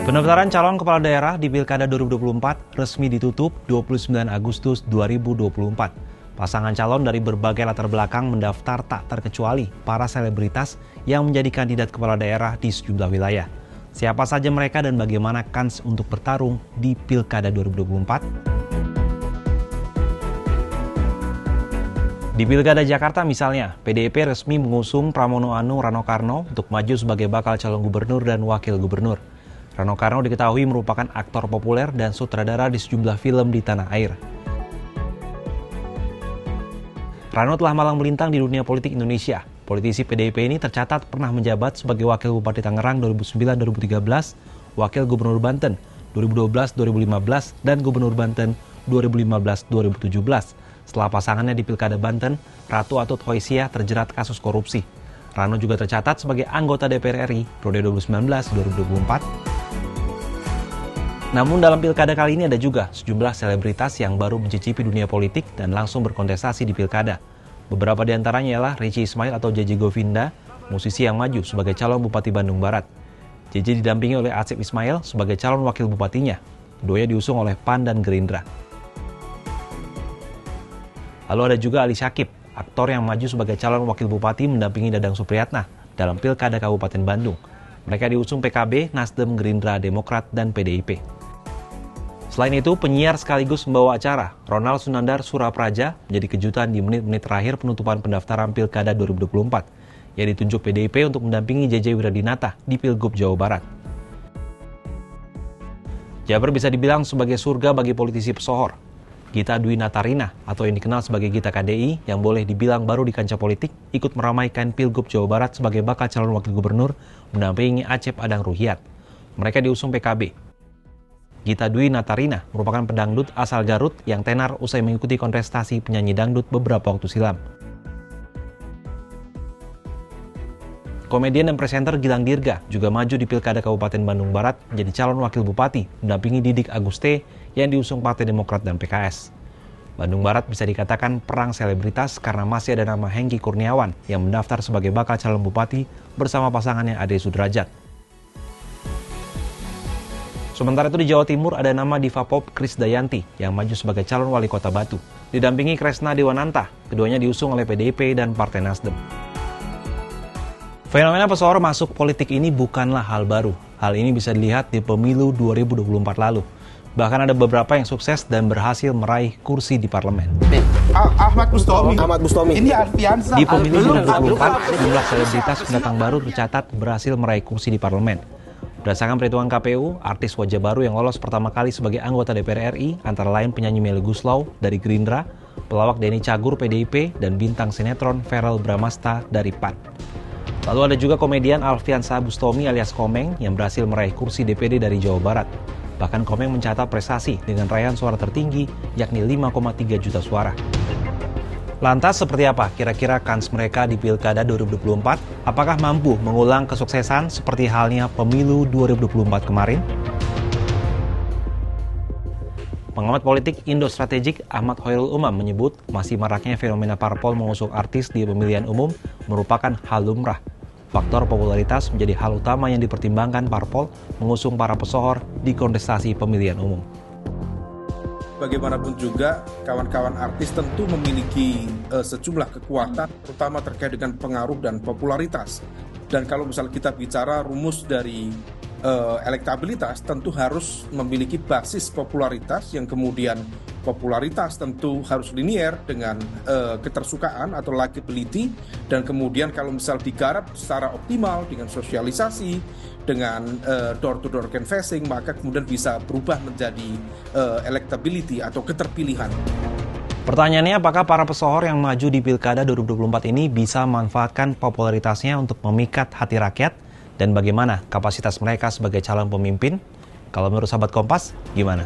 Pendaftaran calon kepala daerah di Pilkada 2024 resmi ditutup 29 Agustus 2024. Pasangan calon dari berbagai latar belakang mendaftar tak terkecuali para selebritas yang menjadi kandidat kepala daerah di sejumlah wilayah. Siapa saja mereka dan bagaimana kans untuk bertarung di Pilkada 2024? Di Pilkada Jakarta misalnya, PDIP resmi mengusung Pramono Anung Rano Karno untuk maju sebagai bakal calon gubernur dan wakil gubernur. Rano Karno diketahui merupakan aktor populer dan sutradara di sejumlah film di tanah air. Rano telah malang melintang di dunia politik Indonesia. Politisi PDIP ini tercatat pernah menjabat sebagai Wakil Bupati Tangerang 2009-2013, Wakil Gubernur Banten 2012-2015, dan Gubernur Banten 2015-2017. Setelah pasangannya di Pilkada Banten, Ratu Atut Hoysiah terjerat kasus korupsi. Rano juga tercatat sebagai anggota DPR RI periode 2019-2024. Namun dalam pilkada kali ini ada juga sejumlah selebritas yang baru mencicipi dunia politik dan langsung berkontestasi di pilkada. Beberapa di antaranya ialah Richie Ismail atau JJ Govinda, musisi yang maju sebagai calon Bupati Bandung Barat. JJ didampingi oleh Asep Ismail sebagai calon wakil bupatinya. Keduanya diusung oleh PAN dan Gerindra. Lalu ada juga Ali Syakib, aktor yang maju sebagai calon wakil bupati mendampingi Dadang Supriyatna dalam pilkada Kabupaten Bandung. Mereka diusung PKB, Nasdem, Gerindra, Demokrat, dan PDIP. Selain itu, penyiar sekaligus membawa acara, Ronald Sunandar Surapraja, menjadi kejutan di menit-menit terakhir penutupan pendaftaran Pilkada 2024, yang ditunjuk PDIP untuk mendampingi JJ Wiradinata di Pilgub Jawa Barat. Jabar bisa dibilang sebagai surga bagi politisi pesohor. Gita Dwi Natarina, atau yang dikenal sebagai Gita KDI, yang boleh dibilang baru di kancah politik, ikut meramaikan Pilgub Jawa Barat sebagai bakal calon wakil gubernur, mendampingi Acep Adang Ruhyat. Mereka diusung PKB. Gita Dwi Natarina merupakan pedangdut asal Garut yang tenar usai mengikuti kontestasi penyanyi dangdut beberapa waktu silam. Komedian dan presenter Gilang Dirga juga maju di Pilkada Kabupaten Bandung Barat menjadi calon wakil bupati, mendampingi Didik Aguste yang diusung Partai Demokrat dan PKS. Bandung Barat bisa dikatakan perang selebritas karena masih ada nama Hengki Kurniawan yang mendaftar sebagai bakal calon bupati bersama pasangannya Ade Sudrajat. Sementara itu di Jawa Timur ada nama diva pop Krisdayanti yang maju sebagai calon wali kota Batu. Didampingi Kresna Dewananta, keduanya diusung oleh PDIP dan Partai Nasdem. Fenomena pesohor masuk politik ini bukanlah hal baru. Hal ini bisa dilihat di pemilu 2024 lalu. Bahkan ada beberapa yang sukses dan berhasil meraih kursi di parlemen. Ahmad Bustomi. Ini Alfiansa. Di pemilu 2024, jumlah selebritas pendatang baru tercatat berhasil meraih kursi di parlemen. Berdasarkan perhitungan KPU, artis wajah baru yang lolos pertama kali sebagai anggota DPR RI antara lain penyanyi Melly Goeslaw dari Gerindra, pelawak Denny Cagur PDIP, dan bintang sinetron Verrell Bramasta dari PAN. Lalu ada juga komedian Alfiansa Bustomi alias Komeng yang berhasil meraih kursi DPD dari Jawa Barat. Bahkan Komeng mencatat prestasi dengan raihan suara tertinggi yakni 5,3 juta suara. Lantas seperti apa kira-kira kans mereka di Pilkada 2024? Apakah mampu mengulang kesuksesan seperti halnya pemilu 2024 kemarin? Pengamat politik Indo Strategik Ahmad Hoirul Umam menyebut masih maraknya fenomena parpol mengusung artis di pemilihan umum merupakan hal lumrah. Faktor popularitas menjadi hal utama yang dipertimbangkan parpol mengusung para pesohor di kontestasi pemilihan umum. Bagaimanapun juga, kawan-kawan artis tentu memiliki sejumlah kekuatan, terutama terkait dengan pengaruh dan popularitas. Dan kalau misal kita bicara rumus dari elektabilitas, tentu harus memiliki basis popularitas yang kemudian popularitas tentu harus linier dengan ketersukaan atau likability, dan kemudian kalau misal digarap secara optimal dengan sosialisasi, dengan door-to-door canvassing, maka kemudian bisa berubah menjadi electability atau keterpilihan. Pertanyaannya, apakah para pesohor yang maju di Pilkada 2024 ini bisa memanfaatkan popularitasnya untuk memikat hati rakyat? Dan bagaimana kapasitas mereka sebagai calon pemimpin? Kalau menurut sahabat Kompas, gimana?